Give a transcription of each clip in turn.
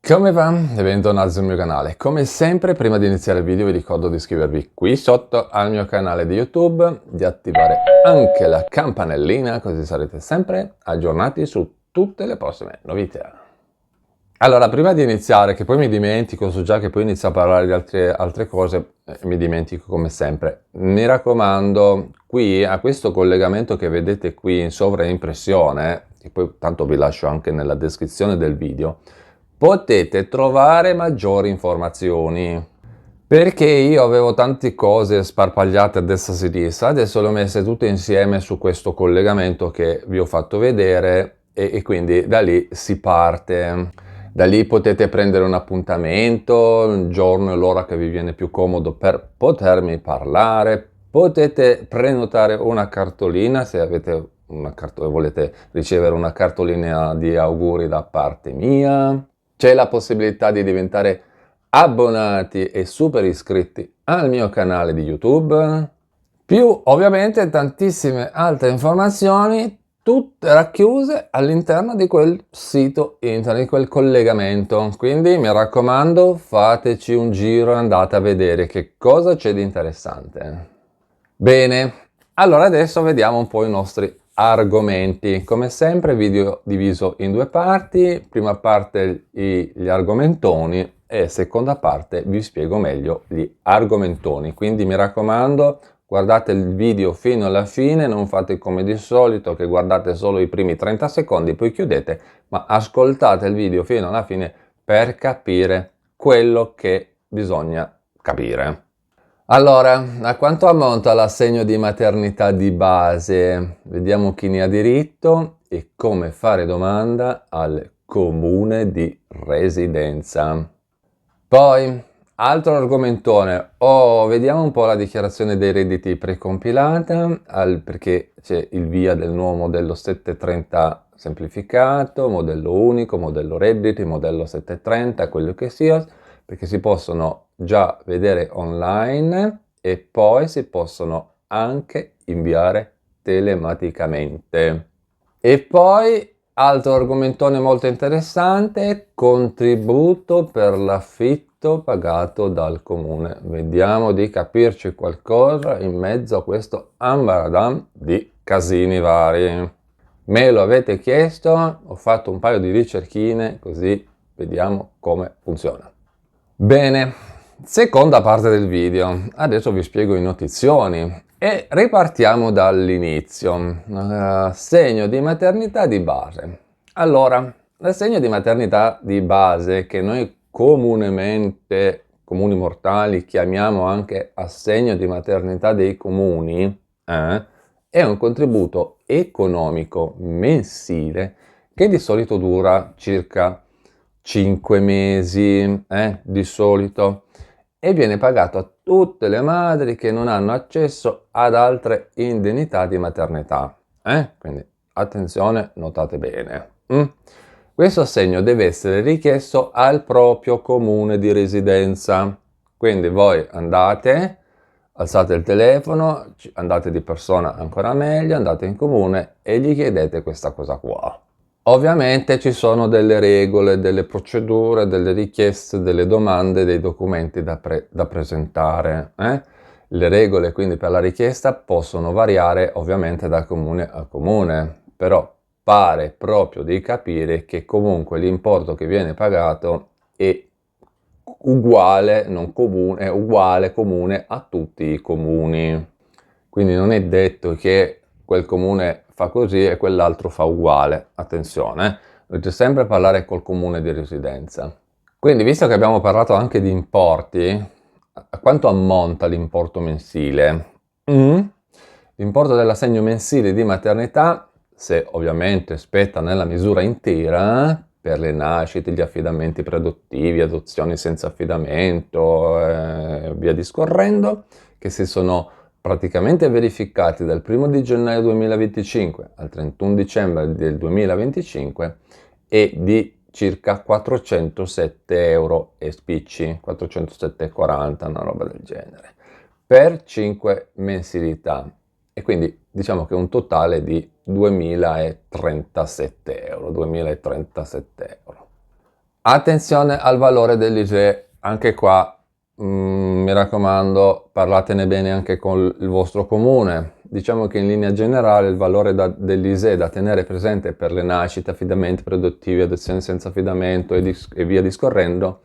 Come va? E bentornati sul mio canale. Come sempre, prima di iniziare il video vi ricordo di iscrivervi qui sotto al mio canale di YouTube, di attivare anche la campanellina così sarete sempre aggiornati su tutte le prossime novità. Allora, prima di iniziare, che poi mi dimentico, so già che poi inizio a parlare di altre cose, mi dimentico come sempre. Mi raccomando, qui a questo collegamento che vedete qui in sovraimpressione, che poi tanto vi lascio anche nella descrizione del video, potete trovare maggiori informazioni. Perché io avevo tante cose sparpagliate a destra e a sinistra, adesso le ho messe tutte insieme su questo collegamento che vi ho fatto vedere e quindi da lì si parte. Da lì potete prendere un appuntamento, il giorno e l'ora che vi viene più comodo per potermi parlare, potete prenotare una cartolina se avete volete ricevere una cartolina di auguri da parte mia. C'è la possibilità di diventare abbonati e super iscritti al mio canale di YouTube, più ovviamente tantissime altre informazioni, tutte racchiuse all'interno di quel sito internet, di quel collegamento. Quindi mi raccomando, fateci un giro e andate a vedere che cosa c'è di interessante. Bene, allora adesso vediamo un po' i nostri argomenti. Come sempre video diviso in due parti, prima parte gli argomentoni e seconda parte vi spiego meglio gli argomentoni. Quindi mi raccomando, guardate il video fino alla fine, non fate come di solito che guardate solo i primi 30 secondi poi chiudete, ma ascoltate il video fino alla fine per capire quello che bisogna capire. Allora, a quanto ammonta l'assegno di maternità di base? Vediamo chi ne ha diritto e come fare domanda al comune di residenza. Poi, altro argomentone, vediamo un po' la dichiarazione dei redditi precompilata, perché c'è il via del nuovo modello 730 semplificato, modello unico, modello redditi, modello 730, quello che sia, perché si possono già vedere online e poi si possono anche inviare telematicamente. E poi altro argomentone molto interessante, contributo per l'affitto pagato dal comune. Vediamo di capirci qualcosa in mezzo a questo ambaradam di casini vari. Me lo avete chiesto, ho fatto un paio di ricerchine così vediamo come funziona. Bene, seconda parte del video. Adesso vi spiego i notizioni e ripartiamo dall'inizio. Assegno di maternità di base. Allora, l'assegno di maternità di base, che noi comunemente, comuni mortali, chiamiamo anche assegno di maternità dei comuni, è un contributo economico mensile che di solito dura circa 5 mesi, di solito, e viene pagato a tutte le madri che non hanno accesso ad altre indennità di maternità. Quindi attenzione, notate bene. Questo assegno deve essere richiesto al proprio comune di residenza. Quindi voi andate, alzate il telefono, andate di persona ancora meglio, andate in comune e gli chiedete questa cosa qua. Ovviamente ci sono delle regole, delle procedure, delle richieste, delle domande, dei documenti da presentare. Le regole quindi per la richiesta possono variare ovviamente da comune a comune, però pare proprio di capire che comunque l'importo che viene pagato è uguale, non comune, è uguale comune a tutti i comuni. Quindi non è detto che quel comune fa così e quell'altro fa uguale. Attenzione, dovete sempre parlare col comune di residenza. Quindi, visto che abbiamo parlato anche di importi, a quanto ammonta l'importo mensile? L'importo dell'assegno mensile di maternità, se ovviamente spetta nella misura intera, per le nascite, gli affidamenti preadottivi, adozioni senza affidamento e via discorrendo, che si sono praticamente verificati dal 1 di gennaio 2025 al 31 dicembre del 2025 è di circa 407 euro e spicci, 407,40, una roba del genere, per 5 mensilità. E quindi diciamo che un totale di 2037 euro, 2037 euro. Attenzione al valore dell'ISEE, anche qua mi raccomando, parlatene bene anche con il vostro comune. Diciamo che in linea generale il valore dell'ISEE da tenere presente per le nascite, affidamenti produttivi, adozioni senza affidamento e via discorrendo,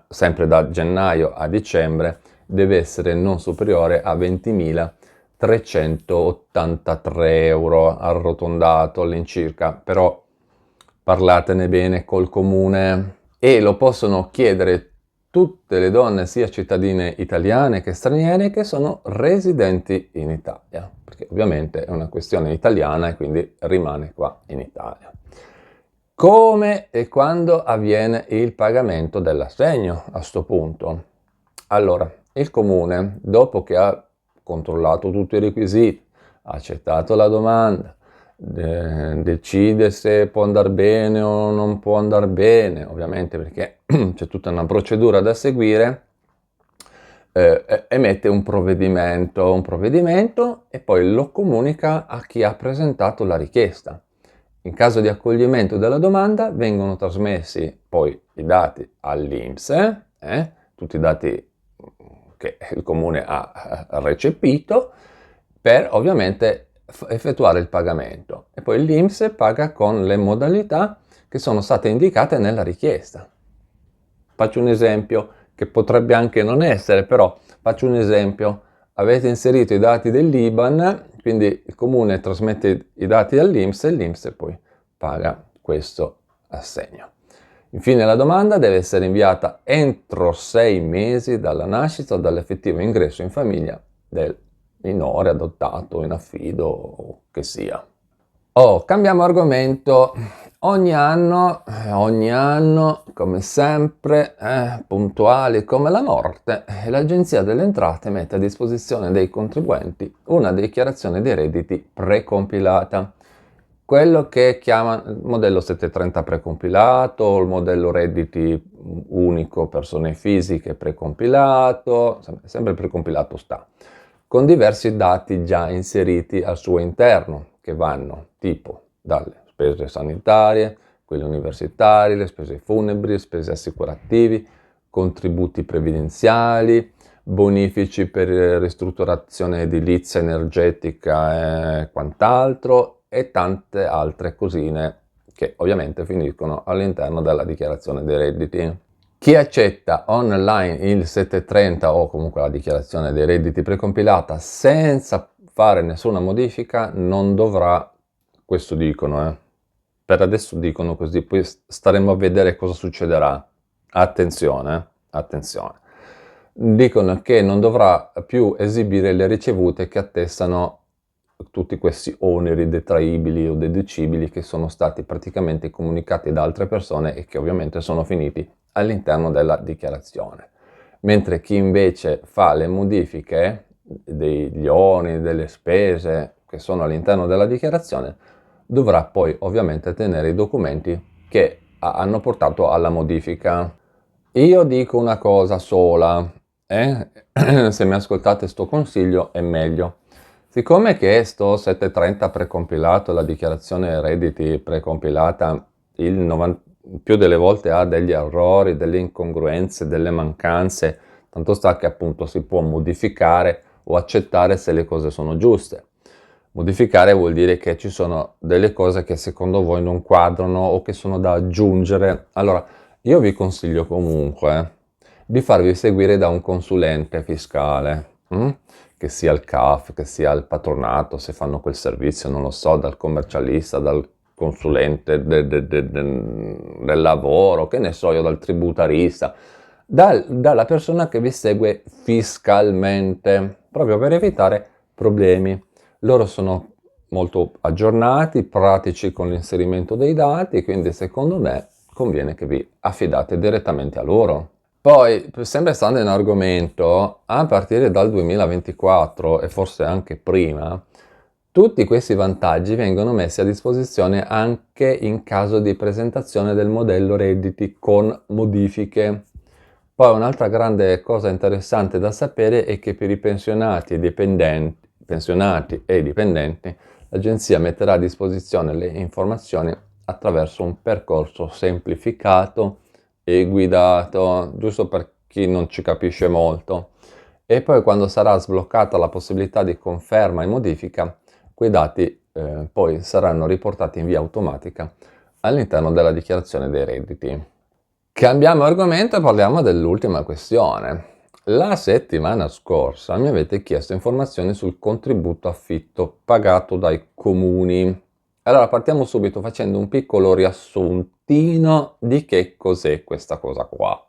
sempre da gennaio a dicembre, deve essere non superiore a 20.383 euro arrotondato all'incirca, però parlatene bene col comune e lo possono chiedere tutte le donne, sia cittadine italiane che straniere, che sono residenti in Italia, perché ovviamente è una questione italiana e quindi rimane qua in Italia. Come e quando avviene il pagamento dell'assegno a sto punto? Allora, il comune, dopo che ha controllato tutti i requisiti, ha accettato la domanda, decide se può andare bene o non può andare bene, ovviamente perché c'è tutta una procedura da seguire, emette un provvedimento e poi lo comunica a chi ha presentato la richiesta. In caso di accoglimento della domanda vengono trasmessi poi i dati all'INPS, tutti i dati che il comune ha recepito, per ovviamente effettuare il pagamento. E poi l'INPS paga con le modalità che sono state indicate nella richiesta. Faccio un esempio che potrebbe anche non essere, però faccio un esempio. Avete inserito i dati dell'IBAN, quindi il comune trasmette i dati all'INPS e l'INPS poi paga questo assegno. Infine la domanda deve essere inviata entro 6 mesi dalla nascita o dall'effettivo ingresso in famiglia del minore adottato in affido o che sia. Cambiamo argomento. Ogni anno, come sempre, puntuali come la morte, l'Agenzia delle Entrate mette a disposizione dei contribuenti una dichiarazione dei redditi precompilata. Quello che chiamano il modello 730 precompilato, il modello redditi unico persone fisiche precompilato, sempre precompilato sta, con diversi dati già inseriti al suo interno, che vanno tipo dalle spese sanitarie, quelle universitarie, le spese funebri, spese assicurativi, contributi previdenziali, bonifici per ristrutturazione edilizia, energetica e quant'altro, e tante altre cosine che ovviamente finiscono all'interno della dichiarazione dei redditi. Chi accetta online il 730 o comunque la dichiarazione dei redditi precompilata senza fare nessuna modifica non dovrà, questo dicono, per adesso dicono così, poi staremo a vedere cosa succederà. Attenzione, attenzione. Dicono che non dovrà più esibire le ricevute che attestano tutti questi oneri detraibili o deducibili che sono stati praticamente comunicati da altre persone e che ovviamente sono finiti all'interno della dichiarazione. Mentre chi invece fa le modifiche degli oneri, delle spese che sono all'interno della dichiarazione, dovrà poi ovviamente tenere i documenti che hanno portato alla modifica. Io dico una cosa sola, se mi ascoltate sto consiglio è meglio. Siccome che sto 730 precompilato, la dichiarazione redditi precompilata, più delle volte ha degli errori, delle incongruenze, delle mancanze, tanto sta che appunto si può modificare o accettare se le cose sono giuste. Modificare vuol dire che ci sono delle cose che secondo voi non quadrano o che sono da aggiungere. Allora, io vi consiglio comunque di farvi seguire da un consulente fiscale, che sia il CAF, che sia il patronato, se fanno quel servizio, non lo so, dal commercialista, dal consulente del lavoro, che ne so io, dal tributarista, dalla persona che vi segue fiscalmente, proprio per evitare problemi. Loro sono molto aggiornati, pratici con l'inserimento dei dati, quindi secondo me conviene che vi affidate direttamente a loro. Poi, sempre stando in argomento, a partire dal 2024 e forse anche prima, tutti questi vantaggi vengono messi a disposizione anche in caso di presentazione del modello redditi con modifiche. Poi un'altra grande cosa interessante da sapere è che per i pensionati e dipendenti, l'agenzia metterà a disposizione le informazioni attraverso un percorso semplificato e guidato, giusto per chi non ci capisce molto. E poi quando sarà sbloccata la possibilità di conferma e modifica, quei dati poi saranno riportati in via automatica all'interno della dichiarazione dei redditi. Cambiamo argomento e parliamo dell'ultima questione. La settimana scorsa mi avete chiesto informazioni sul contributo affitto pagato dai comuni. Allora partiamo subito facendo un piccolo riassuntino di che cos'è questa cosa qua.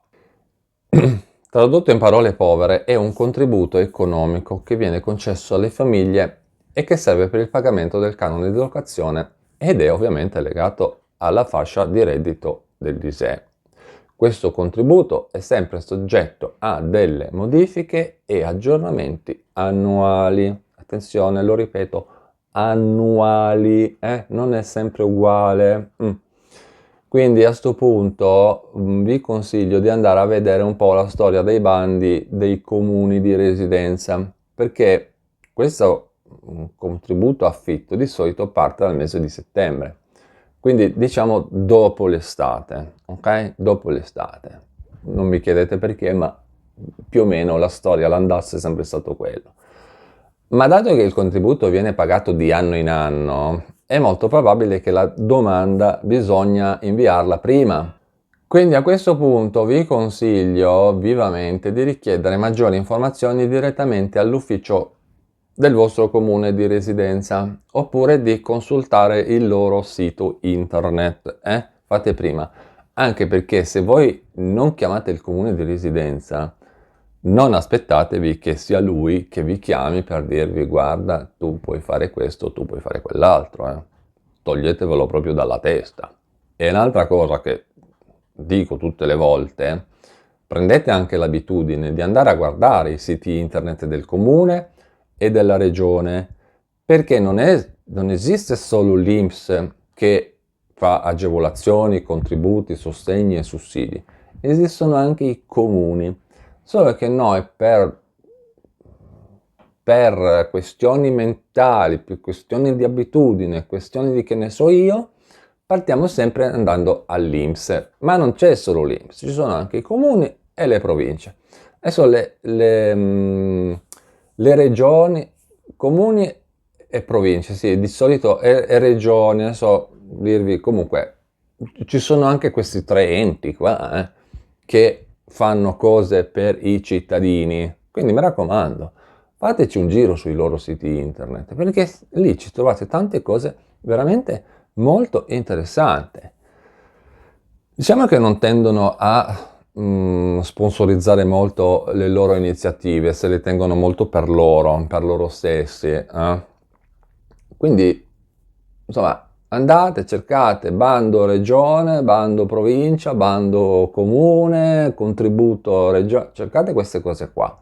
Tradotto in parole povere, è un contributo economico che viene concesso alle famiglie e che serve per il pagamento del canone di locazione ed è ovviamente legato alla fascia di reddito dell'ISEE. Questo contributo è sempre soggetto a delle modifiche e aggiornamenti annuali. Attenzione, lo ripeto, annuali, non è sempre uguale. Quindi a sto punto vi consiglio di andare a vedere un po' la storia dei bandi dei comuni di residenza, perché questo contributo affitto di solito parte dal mese di settembre, quindi diciamo dopo l'estate, ok? Dopo l'estate. Non mi chiedete perché, ma più o meno la storia, l'andazzo è sempre stato quello. Ma dato che il contributo viene pagato di anno in anno, è molto probabile che la domanda bisogna inviarla prima. Quindi a questo punto vi consiglio vivamente di richiedere maggiori informazioni direttamente all'ufficio del vostro comune di residenza oppure di consultare il loro sito internet. Fate prima, anche perché se voi non chiamate il comune di residenza, non aspettatevi che sia lui che vi chiami per dirvi guarda, tu puoi fare questo, tu puoi fare quell'altro. Toglietevelo proprio dalla testa. E un'altra cosa che dico tutte le volte, prendete anche l'abitudine di andare a guardare i siti internet del comune e della regione, perché non esiste solo l'INPS che fa agevolazioni, contributi, sostegni e sussidi, esistono anche i comuni. Solo che noi per questioni mentali, più questioni di abitudine, questioni di che ne so io, partiamo sempre andando all'INPS. Ma non c'è solo l'INPS, ci sono anche i comuni e le province. Adesso le regioni, comuni e province, sì, di solito è regioni, adesso dirvi comunque, ci sono anche questi tre enti qua, che fanno cose per i cittadini. Quindi mi raccomando, fateci un giro sui loro siti internet, perché lì ci trovate tante cose veramente molto interessanti. Diciamo che non tendono a sponsorizzare molto le loro iniziative, se le tengono molto per loro stessi. Quindi, insomma, andate, cercate bando regione, bando provincia, bando comune, contributo regione, cercate queste cose qua.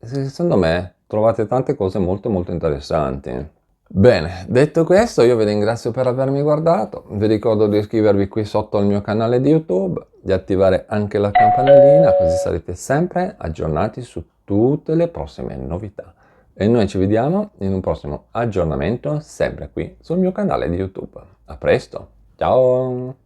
Secondo me trovate tante cose molto molto interessanti. Bene, detto questo io vi ringrazio per avermi guardato, vi ricordo di iscrivervi qui sotto al mio canale di YouTube, di attivare anche la campanellina così sarete sempre aggiornati su tutte le prossime novità. E noi ci vediamo in un prossimo aggiornamento sempre qui sul mio canale di YouTube. A presto, ciao!